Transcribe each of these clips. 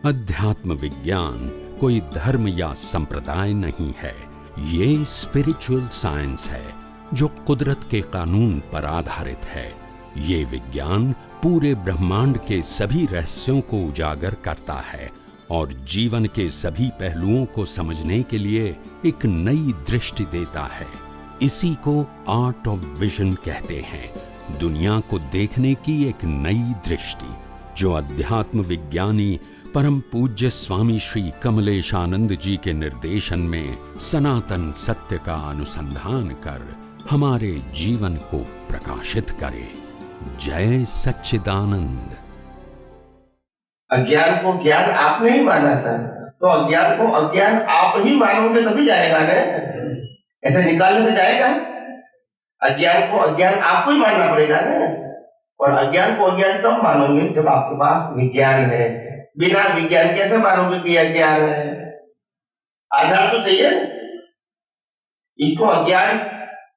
अध्यात्म विज्ञान कोई धर्म या संप्रदाय नहीं है, ये स्पिरिचुअल साइंस है जो कुदरत के कानून पर आधारित है। ये विज्ञान पूरे ब्रह्मांड के सभी रहस्यों को उजागर करता है और जीवन के सभी पहलुओं को समझने के लिए एक नई दृष्टि देता है। इसी को आर्ट ऑफ विजन कहते हैं, दुनिया को देखने की एक नई दृष्टि, जो अध्यात्म विज्ञानी परम पूज्य स्वामी श्री कमलेशानंद जी के निर्देशन में सनातन सत्य का अनुसंधान कर हमारे जीवन को प्रकाशित करे। जय सच्चिदानंद। अज्ञान को ज्ञान आपने ही माना था, तो अज्ञान को अज्ञान आप ही मानोगे तभी जाएगा ना, ऐसे निकालने से जाएगा? अज्ञान को अज्ञान आपको ही मानना पड़ेगा ना। और अज्ञान को अज्ञान तब मानोगे जब आपके पास विज्ञान है। बिना विज्ञान कैसे मानोगे कि अज्ञान है? आधार तो चाहिए, इसको अज्ञान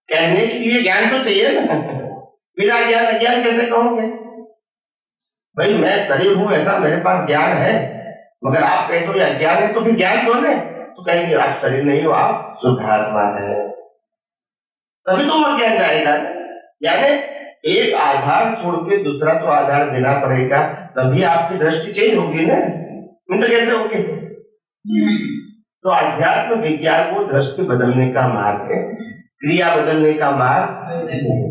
कहने के लिए ज्ञान तो चाहिए ना। बिना ज्ञान अज्ञान कैसे कहोगे? भाई मैं शरीर हूं ऐसा मेरे पास ज्ञान है, मगर आप कहते हो ये अज्ञान है, तो फिर ज्ञान दो ने, तो कहेंगे आप शरीर नहीं हो, आप शुद्धात्मा है, तभी तो वो ज्ञान जाएगा ना। यानी एक आधार छोड़ के दूसरा तो आधार देना पड़ेगा, तभी आपकी दृष्टि चेंज होगी ना, नहीं तो कैसे होगी? तो अध्यात्म विज्ञान को दृष्टि बदलने का मार्ग है, क्रिया बदलने का मार्ग नहीं।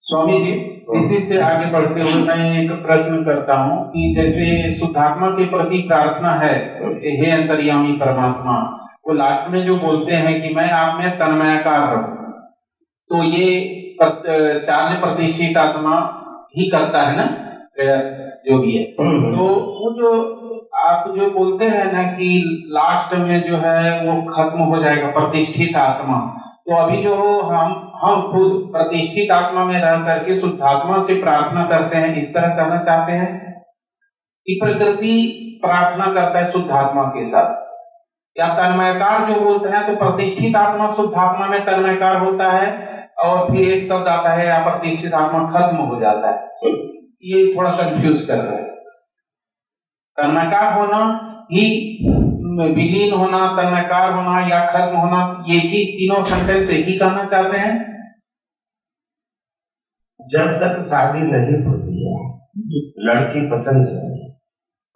स्वामी जी, इसी से आगे बढ़ते हुए मैं एक प्रश्न करता हूँ कि जैसे शुद्धात्मा के प्रति प्रार्थना है, हे अंतर्यामी परमात्मा, वो लास्ट में जो बोलते हैं कि मैं आप में तन्मयाकार रहूं, तो ये चार्ज प्रतिष्ठित आत्मा ही करता है ना, जो भी है। तो वो जो आप जो बोलते हैं ना कि लास्ट में जो है वो खत्म हो जाएगा प्रतिष्ठित आत्मा, तो अभी जो हम खुद प्रतिष्ठित आत्मा में रह करके शुद्धात्मा से प्रार्थना करते हैं, इस तरह करना चाहते हैं कि प्रकृति प्रार्थना करता है शुद्धात्मा के साथ, या तन्मयकार जो बोलते हैं तो प्रतिष्ठित आत्मा शुद्धात्मा में तन्मयकार होता है और फिर एक शब्द आता है या प्रतिष्ठित आत्मा खत्म हो जाता है। ये थोड़ा कंफ्यूज कर रहा है। तन्मयकार होना ही, विलीन होना, तन्मयकार होना या खत्म होना, ये ही तीनों सेंटेंस एक ही कहना चाहते हैं। जब तक शादी नहीं होती है, लड़की पसंद है,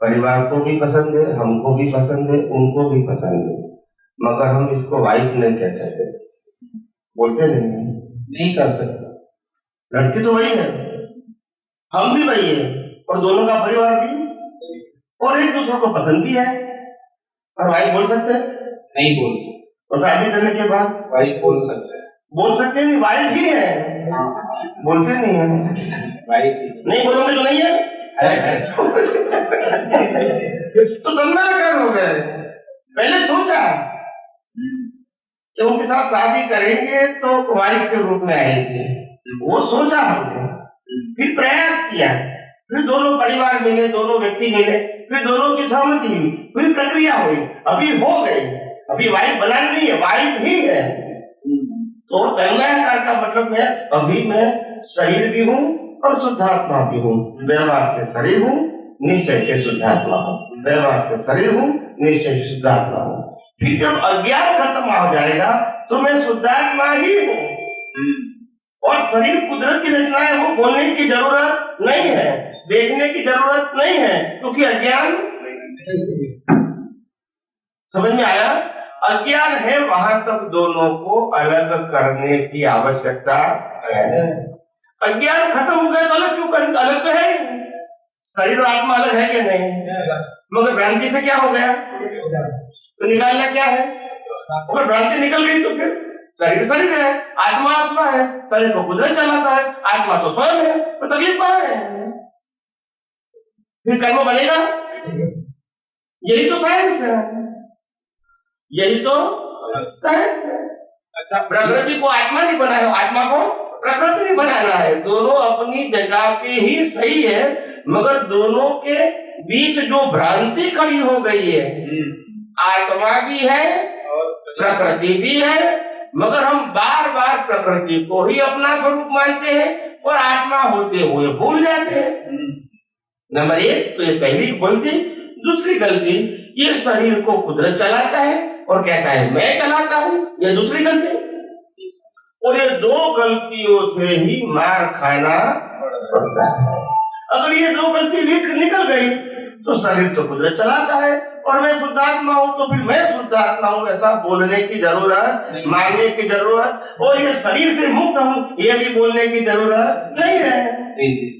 परिवार को भी पसंद है, हमको भी पसंद है, उनको भी पसंद है, मगर हम इसको वाइफ नहीं कह सकते, बोलते नहीं कर सकते। लड़की तो वही है, हम भी वही है, और दोनों का परिवार भी, और एक दूसरे को पसंद भी है, और वाइफ बोल सकते हैं? नहीं बोल सकते। और शादी करने के बाद वाइफ बोल सकते हैं? बोल सकते नहीं, वाइफ ही है, बोलते नहीं है। वाइफ नहीं बोलोगे तो नहीं है। तो तन्मयकार हो गए। पहले सोचा कि उनके साथ शादी करेंगे तो वाइफ के रूप में आएंगे, वो सोचा हमने, फिर प्रयास किया, फिर दोनों परिवार मिले, दोनों व्यक्ति मिले, फिर दोनों की सहमति हुई, फिर प्रक्रिया हुई, अभी हो गई, अभी वाइफ बनानी नहीं है, वाइफ ही है। तो तन्मयकार का मतलब है अभी मैं शरीर भी हूँ और शुद्धात्मा भी हूँ, व्यवहार से शरीर हूँ, निश्चय से शुद्धात्मा हूँ, व्यवहार से शरीर हूँ, निश्चय से शुद्धात्मा हूँ। फिर जब अज्ञान खत्म हो जाएगा तो मैं शुद्धात्मा ही हूँ, और शरीर कुदरती रचना है, वो बोलने की जरूरत नहीं है, देखने की जरूरत नहीं है, क्योंकि अज्ञान समझ में आया? अज्ञान है, वहां तक दोनों को अलग करने की आवश्यकता है। अज्ञान खत्म हो गया तो अलग क्यों करेंगे? अलग तो है, शरीर और आत्मा अलग है कि नहीं? मगर भ्रांति से क्या हो गया? तो निकालना क्या है? अगर भ्रांति निकल गई तो फिर शरीर शरीर है, आत्मा आत्मा है, शरीर को कुदरत चलाता है, आत्मा तो स्वयं है, तो तकलीफ कहाँ है? फिर कर्म बनेगा? यही तो साइंस है, यही तो साइंस है। अच्छा, प्रकृति को आत्मा नहीं बनाया, आत्मा को प्रकृति नहीं बनाना है, दोनों अपनी जगह पे ही सही है, मगर दोनों के बीच जो भ्रांति खड़ी हो गई है, आत्मा भी है प्रकृति भी है, मगर हम बार बार प्रकृति को ही अपना स्वरूप मानते हैं और आत्मा होते हुए भूल जाते हैं। नंबर एक तो ये पहली गलती। दूसरी गलती, ये शरीर को कुदरत चलाता है और कहता है मैं चलाता हूं, ये दूसरी गलती। और ये दो गलतियों से ही मार खाना पड़ता है। अगर ये दो गलती निकल गई तो शरीर तो कुदरत चलाता है और मैं शुद्धात्मा हूं, तो फिर मैं शुद्धात्मा हूं ऐसा बोलने की जरूरत, मानने की जरूरत, और ये शरीर से मुक्त हूं ये भी बोलने की जरूरत नहीं है।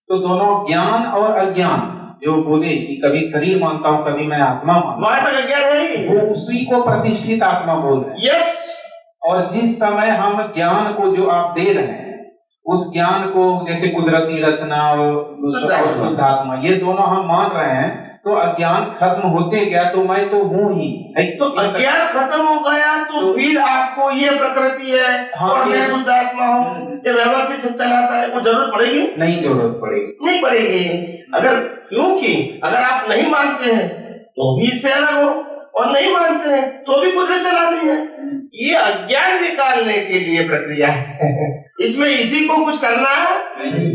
तो दोनों ज्ञान और अज्ञान जो बोले कि कभी शरीर मानता हूँ कभी मैं आत्मा मानता, वहां तक अज्ञान है ही, वो उसी को प्रतिष्ठित आत्मा बोल रहे हैं। यस। और जिस समय हम ज्ञान को जो आप दे रहे हैं उस ज्ञान को, जैसे कुदरती रचना और शुद्धात्मा, ये दोनों हम मान रहे हैं, तो अज्ञान खत्म होते गया तो मैं तो हूँ ही। तो अज्ञान खत्म हो गया तो फिर आपको ये प्रकृति है और मैं शुद्धात्मा हूँ ये व्यवस्थित से चलाता है, वो जरूरत पड़ेगी? नहीं जरूरत पड़ेगी, नहीं पड़ेगी। अगर क्योंकि अगर आप नहीं मानते हैं तो भी इससे अलग हो, और नहीं मानते हैं तो भी कुदरत चलाती है। ये अज्ञान निकालने के लिए प्रक्रिया है, इसमें इसी को कुछ करना नहीं।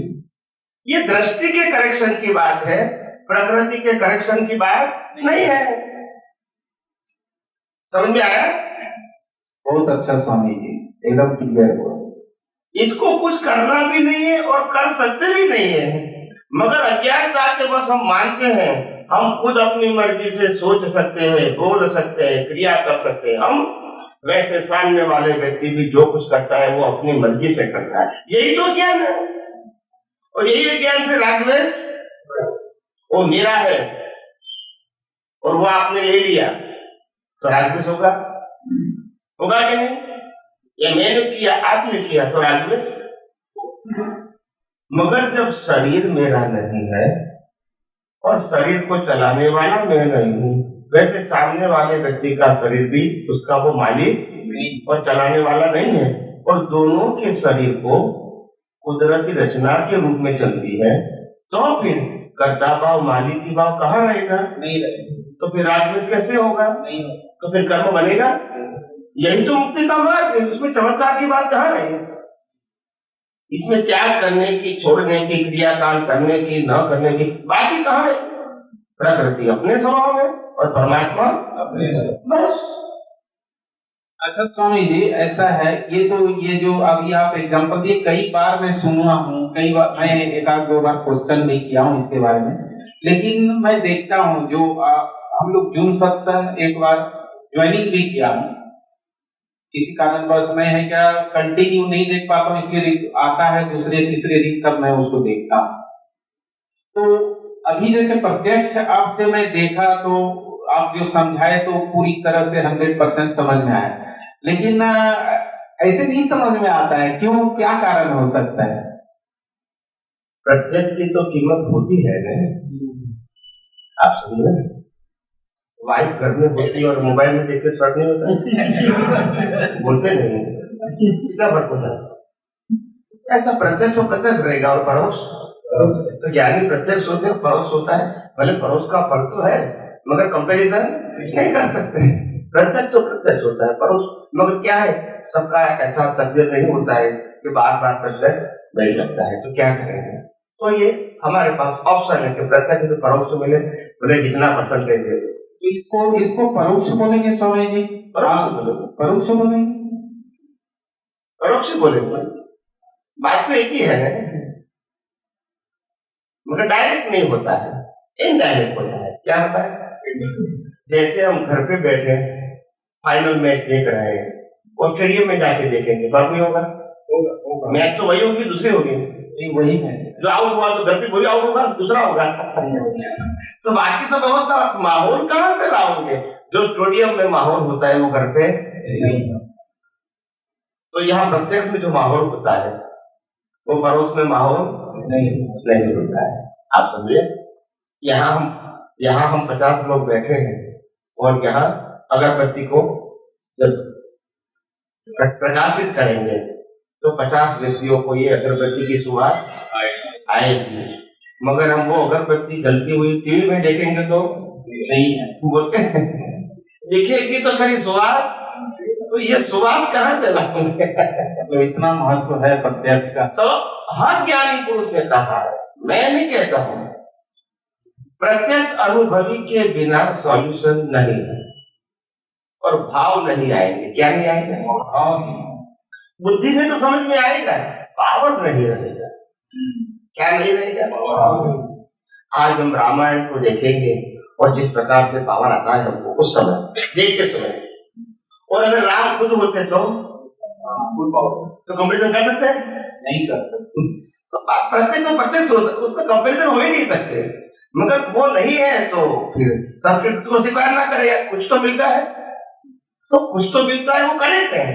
ये दृष्टि के करेक्शन की बात है, प्रकृति के करेक्शन की बात नहीं है। समझ में आया? बहुत अच्छा स्वामी जी, एकदम क्लियर हुआ। इसको कुछ करना भी नहीं है और कर सकते भी नहीं है, मगर अज्ञानता के बस हम मानते हैं हम खुद अपनी मर्जी से सोच सकते हैं, बोल सकते हैं, क्रिया कर सकते हैं। हम वैसे सामने वाले व्यक्ति भी जो कुछ करता है वो अपनी मर्जी से करता है, यही तो ज्ञान है। और यही ज्ञान से राग द्वेष, वो मेरा है और वो आपने ले लिया तो राग द्वेष होगा कि नहीं? ये मैंने किया आपने किया तो राग द्वेष। मगर जब शरीर मेरा नहीं है और शरीर को चलाने वाला मैं नहीं हूं, वैसे सामने वाले व्यक्ति का शरीर भी उसका वो मालिक और चलाने वाला नहीं है, और दोनों के शरीर को कुदरती रचना के रूप में चलती है, तो फिर कर्ता भाव मालिकी भाव कहाँ रहेगा? नहीं रहेगा। तो फिर राग द्वेष कैसे होगा? नहीं होगा। तो फिर कर्म बनेगा? यही तो मुक्ति का मार्ग है, उसमें चमत्कार की बात कहाँ है? इसमें त्याग करने की, छोड़ने की, क्रियाकांड करने की, न करने की बात ही कहाँ है? प्रकृति अपने स्वभाव में और परमात्मा अपने, बस। अच्छा स्वामी जी, ऐसा है, ये जो अभी आप एग्जांपल दिए, कई बार मैं सुना हूँ, कई बार मैं एक आध दो बार क्वेश्चन भी किया हूँ इसके बारे में, लेकिन मैं देखता हूँ जो हम लोग जून सत्संग एक बार ज्वाइनिंग भी किया हूँ, किसी कारण बस मैं है क्या कंटिन्यू नहीं देख पाता हूँ, इसलिए आता है दूसरे तीसरे दिन तब मैं उसको देखता हूँ। तो अभी जैसे प्रत्यक्ष आपसे मैं देखा तो आप जो समझाए तो पूरी तरह से 100% समझ में आया, लेकिन ऐसे नहीं समझ में आता है, क्यों, क्या कारण हो सकता है? प्रत्यक्ष की तो कीमत होती है ना, आप समझे? वाइफ घर में होती है और मोबाइल में देख के फर्क नहीं होता बोलते नहीं, कितना फर्क होता है? ऐसा प्रत्यक्ष और प्रत्यक्ष रहेगा और परोक्ष तो ज्ञानी प्रत्यक्ष होते हैं, परोक्ष होता है। भले परोक्ष का फल तो है मगर कंपैरिजन नहीं कर सकते। प्रत्यक्ष तो प्रत्यक्ष होता है, परोक्ष मगर क्या है, सबका ऐसा तकदीर नहीं होता है कि बार बार प्रत्यक्ष मिल सकता है, तो क्या करेंगे? तो ये हमारे पास ऑप्शन है कि प्रत्यक्ष तो परोक्ष तो मिले, भले जितना परसेंटेज दे। इसको परोक्ष बोलेंगे स्वामी जी? परोक्ष बोलेंगे, परोक्ष बोलेंगे, परोक्ष बोलेंगे, बात तो एक ही है ना, मगर डायरेक्ट नहीं होता है, इनडायरेक्ट होता है। क्या होता है? जैसे हम घर पे बैठे फाइनल मैच देख रहे हैं और स्टेडियम में जाके देखेंगे, फर्क नहीं होगा? मैच तो वही होगी, दूसरी होगी, वही मैच जो आउट हुआ तो घर पे वही आउट होगा, दूसरा होगा तो बाकी सब व्यवस्था माहौल कहाँ से लाओगे? जो स्टेडियम में माहौल होता है वो घर पे नहीं। तो यहाँ प्रत्यक्ष में जो माहौल होता है वो परोक्ष में माहौल नहीं होता है। आप समझे? यहाँ हम 50 लोग बैठे हैं और यहाँ अगरबत्ती को जब प्रकाशित करेंगे तो 50 व्यक्तियों को ये अगरबत्ती की सुवास आएगी, मगर हम वो अगरबत्ती जलती हुई टीवी में देखेंगे तो नहीं बोलते दिखेगी तो खरी सुवास, तो ये सुवास कहाँ से लाएंगे? तो इतना महत्व है प्रत्यक्ष का। सब हर ज्ञानी पुरुष ने कहा है, मैं नहीं कहता हूँ, प्रत्यक्ष अनुभवी के बिना सॉल्यूशन नहीं है और भाव नहीं आएंगे। क्या नहीं आएगा? बुद्धि से तो समझ में आएगा, पावर नहीं रहेगा। क्या नहीं रहेगा? आज हम रामायण को देखेंगे और जिस प्रकार से पावर आता है हमको उस समय देखते समय, और अगर राम खुद होते तो कंपैरिजन कर सकते हैं? नहीं कर सकते। तो प्रत्येक तो प्रत्यक्ष होता है, उसमें कंपैरिजन हो ही नहीं सकते। मगर वो नहीं है तो फिर संस्कृत को स्वीकार ना करेगा। कुछ तो मिलता है, तो कुछ तो मिलता है, वो करेक्ट है,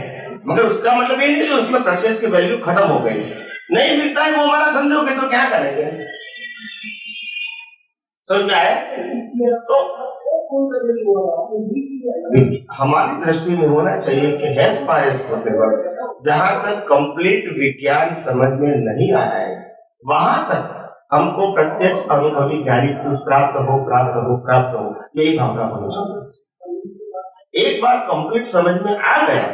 मगर उसका मतलब ये नहीं कि उसमें प्रत्यक्ष की वैल्यू खत्म हो गई। नहीं मिलता है वो हमारा समझोगे तो क्या करेंगे? समझ में आया? तो हमारी दृष्टि में होना चाहिए कि as far as possible, जहां तक कंप्लीट विज्ञान समझ में नहीं आया है वहां तक हमको प्रत्यक्ष अनुभवी ज्ञानी पुरुष प्राप्त हो, यही भावना होनी चाहिए। एक बार कंप्लीट समझ में आ गया,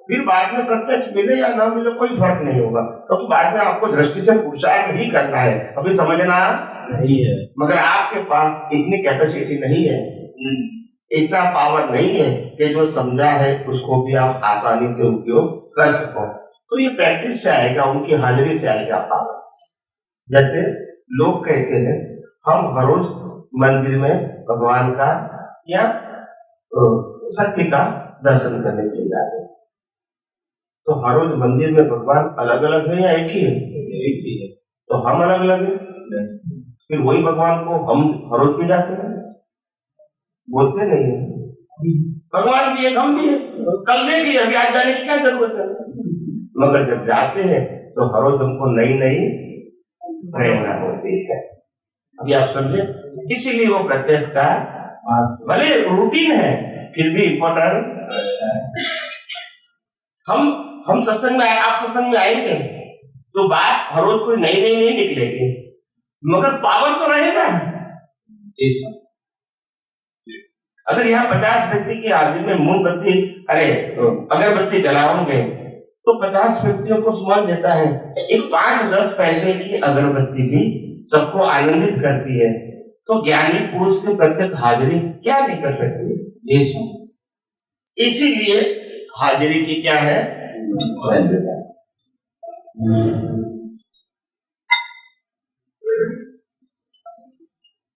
फिर बाद में प्रत्यक्ष मिले या ना मिले कोई फर्क नहीं होगा, क्योंकि बाद में आपको दृष्टि से पुरुषार्थ ही करना है, अभी समझना नहीं है। मगर आपके पास इतनी कैपेसिटी नहीं है, इतना पावर नहीं है कि जो समझा है उसको भी आप आसानी से उपयोग कर सको। तो ये प्रैक्टिस से आएगा, उनकी हाजिरी से आएगा पावर। जैसे लोग कहते हैं हम हर रोज मंदिर में भगवान का या शक्ति का दर्शन करने के लिए जाते हैं, तो हर रोज मंदिर में भगवान अलग अलग है या एक ही है? एक ही है। तो हम अलग अलग है, फिर वही भगवान को हम हर रोज क्यों जाते हैं? बोलते नहीं है भगवान भी एक हम भी है, कल देख लिया, अभी आज जाने की क्या जरूरत है? मगर जब जाते हैं तो हर रोज हमको नई नई प्रेरणा होती है। अभी आप समझे, इसीलिए वो प्रत्यक्ष का भले रूटीन है फिर भी इम्पोर्टेंट। हम सत्संग में आप सत्संग में आएंगे तो बात हर रोज कोई नई नई नहीं निकलेगी, मगर पावर तो रहेगा। अगर यहाँ 50 व्यक्ति की हाजिरी में मोमबत्ती अगरबत्ती जलाओगे तो 50 व्यक्तियों को सुमन देता है। एक 5-10 पैसे की अगरबत्ती भी सबको आनंदित करती है, तो ज्ञानी पुरुष की प्रत्येक हाजिरी क्या नहीं कर सकती? इसीलिए हाजिरी की क्या है?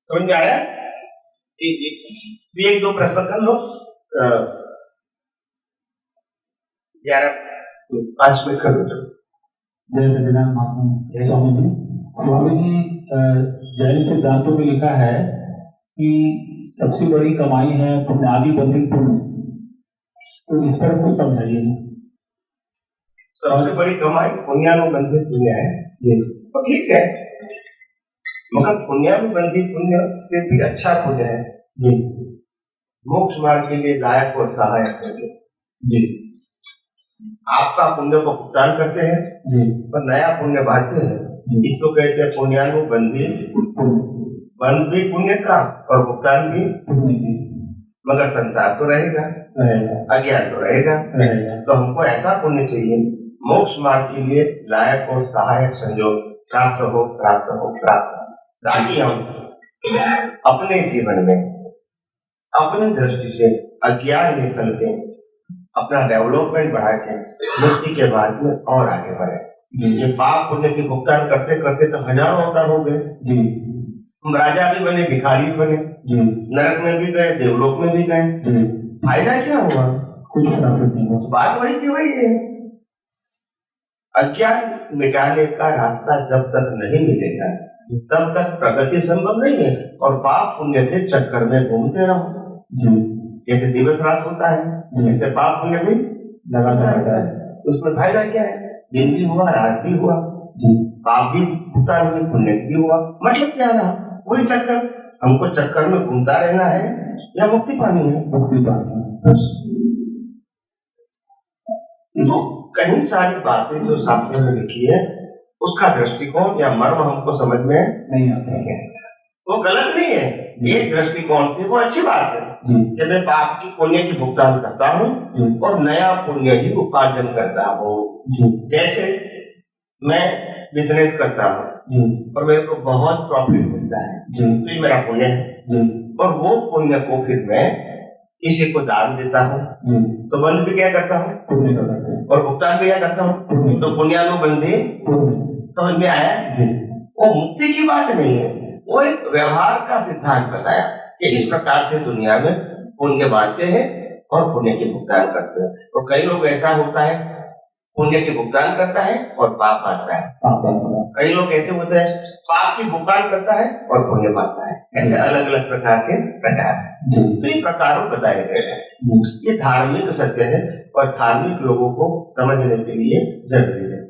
समझ में आया? एक दो प्रश्न कर लो, 5 मिनट कर लो। जय सच्चिदानंद महात्मा स्वामी जी। स्वामी जी, जैन सिद्धांतों में लिखा है कि सबसे बड़ी कमाई है पुण्यादि बंधित पुण्य, तो इस पर कुछ समझाइए। सबसे बड़ी कमाई पुण्यानुबंधित पुण्य है, तो ठीक है, मगर पुण्यानुबंधित पुण्य से भी अच्छा पुण्य है जी, मोक्ष मार्ग के लिए लायक और सहायक है जी। आपका पुण्य को भुगतान करते हैं जी, और नया पुण्य बांटते हैं, इसको कहते हैं पुण्यानुबंधित। बंध भी पुण्य का और भुगतान भी पुण्य की। मगर संसार तो रहेगा, अज्ञान तो रहेगा। तो हमको ऐसा पुण्य चाहिए मोक्ष मार्ग के लिए लायक और सहायक संयोग प्राप्त हो, ताकि हम अपने जीवन में अपनी दृष्टि से अज्ञान निकल के अपना डेवलपमेंट बढ़ा के मुक्ति के मार्ग में और आगे बढ़े। ये पाप पुण्य के भुगतान करते करते तो हजारों अवतार हो गए जी। हम राजा भी बने, भिखारी भी बने जी, नरक में भी गए, देवलोक में भी गए जी। फायदा क्या हुआ? कुछ प्रॉफिट नहीं हुआ। तो बात वही की वही है। अज्ञान मिटाने का रास्ता जब तक नहीं मिलेगा तब तक प्रगति संभव नहीं है, और पाप पुण्य के चक्कर में घूमते रहो जी। जैसे दिवस रात होता है, जैसे पाप पुण्य भी लगातार रहता है। उसमें फायदा क्या है? दिन भी हुआ, रात भी हुआ जी, पाप भी भुगतान हुई, पुण्य भी हुआ, मतलब क्या रहा? वही चक्कर। हमको चक्कर में घूमता रहना है या मुक्ति पानी है? मुक्ति पानी। तो कई सारी बातें जो शास्त्रों में लिखी है उसका दृष्टिकोण या मर्म हमको समझ में नहीं आता है। वो गलत नहीं है, एक दृष्टिकोण से वो अच्छी बात है जी, कि मैं पाप की पुण्य की भुगतान करता हूँ और नया पुण्य ही उपार्जन करता हूँ। जी, जैसे मैं बिजनेस करता हूँ जी और मेरे को बहुत प्रॉफिट मिलता है, जी तो ये मेरा पुण्य है। जी और वो पुण्य को फिर मैं किसी को दान देता हूँ, जी तो बंद भी क्या करता हूँ पुण्य का करते हैं। और भुगतान भी क्या करता हूँ, पुण्य। तो पुण्यानुबंधी। पुण्य। समझ में आया? जी वो मुक्ति की बात नहीं है, वो एक व्यवहार का सिद्धांत बताया कि इस प्रकार से दुनिया में पुण्य बांटते हैं और पुण्य के भुगतान करते हैं। तो कई लोग ऐसा होता है पुण्य के भुगतान करता है और पाप बांटता है, कई लोग ऐसे होते हैं पाप की भुगतान करता है और पुण्य बांटता है। ऐसे अलग अलग प्रकार के प्रकार है। तो ये प्रकारों बताए गए हैं, ये धार्मिक सत्य है और धार्मिक लोगों को समझने के लिए जरूरी है।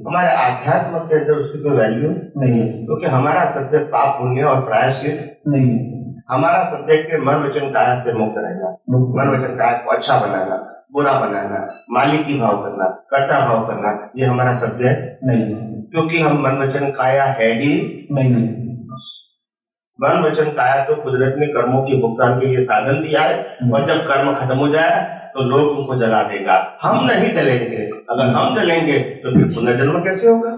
हमारे आध्यात्म के अंदर उसकी कोई वैल्यू नहीं है, क्योंकि हमारा सत्य पाप पुण्य और प्रायश्चित नहीं है। हमारा सत्य के मन वचन काया से मुक्त रहना, मन वचन काया को अच्छा बनाना, बुरा बनाना, मालिक की भाव करना, कर्ता भाव करना, ये हमारा सत्य नहीं है, क्योंकि हम मन वचन काया है ही नहीं। मन वचन काया तो कुदरत ने कर्मों के भुगतान के लिए साधन दिया है, और जब कर्म खत्म हो जाए तो लोग उनको जला देगा, हम नहीं जलेंगे। अगर हम जलेंगे तो फिर पुनर्जन्म कैसे होगा?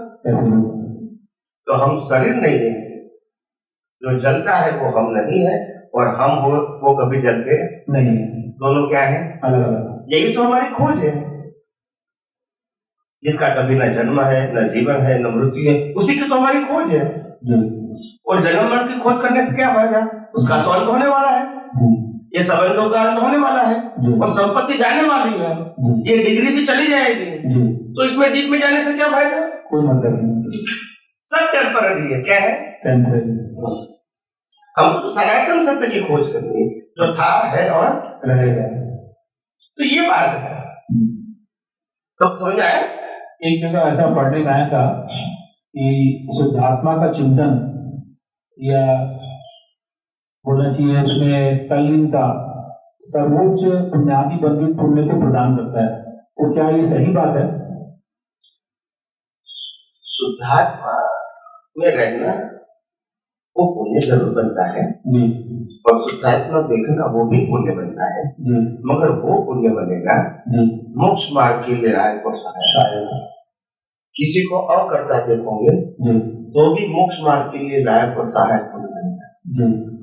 तो हम शरीर नहीं है, जो जलता है वो हम नहीं है, और हम वो कभी जलते नहीं। दोनों क्या है? अलग अलग। यही तो हमारी खोज है, जिसका कभी न जन्म है, न जीवन है, न मृत्यु है, उसी की तो हमारी खोज है। और जन्म मरण की खोज करने से क्या फायदा? उसका तो अंत होने वाला है, ये संबंधों का अंत होने वाला है, और संपत्ति जाने वाली है, ये डिग्री भी चली जाएगी, तो इसमें डीप में जाने से क्या फायदा? कोई मतलब नहीं। सब टेम्पररी है। क्या है? टेम्पररी। हमको तो सनातन सत्य की खोज करनी है, जो था है और रहेगा। तो ये बात है, सब समझ आया? एक जगह ऐसा पढ़ने में आया था कि शुद्धात्मा का चिंतन या बोलना चाहिए उसमें तल्लीनता सर्वोच्च पुण्यादि बंधित पुण्य को प्रदान करता है। तो क्या ये सही बात है? शुद्धात्मा में रहना वो पुण्य जरूर बनता है जी, और शुद्धात्मा देखना वो भी पुण्य बनता है जी, मगर वो पुण्य बनेगा जी, मोक्ष मार्ग के लिए राय को सहायक। किसी को अकर्ता देखोगे जी, तो भी मोक्ष मार्ग के लिए लायक और सहायक पुण्य बनेगा।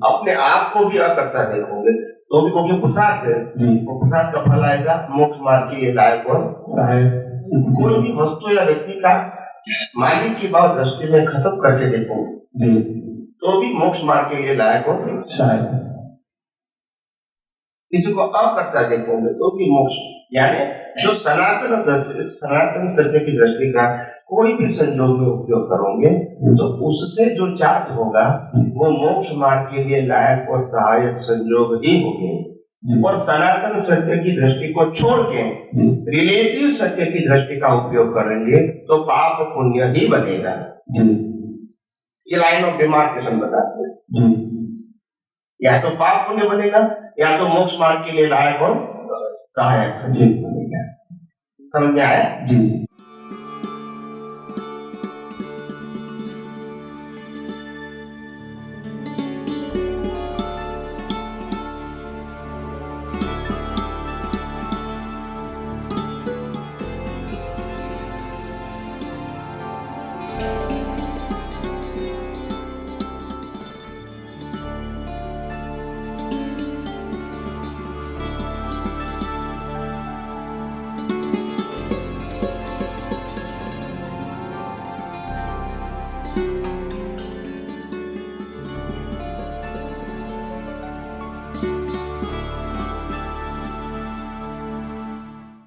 अपने आप को भी अकर्ता देखोगे तो भी क्योंकि पुरुषार्थ है, वो पुरुषार्थ का फल आएगा मोक्ष मार्ग के लिए लायक और सहायक। कोई भी वस्तु या व्यक्ति का मालिक की बात दृष्टि में खत्म करके देखोगे तो भी मोक्ष मार्ग के लिए लायक और सहायक। किसी को अकर्ता देखोगे तो भी मोक्ष, यानी जो सनातन सत्य की दृष्टि का कोई भी संयोग में उपयोग करोगे तो उससे जो चार्ज होगा वो मोक्ष मार्ग के लिए लायक और सहायक संयोग ही होंगे। और सनातन सत्य की दृष्टि को छोड़ के रिलेटिव सत्य की दृष्टि का उपयोग करेंगे तो पाप पुण्य ही बनेगा। ये लाइन ऑफ डिमार्केशन बताते हैं, या तो पाप पुण्य बनेगा या तो मोक्ष मार्ग के लिए लायक और सहायक संयोग बनेगा। समझ में आया? जी।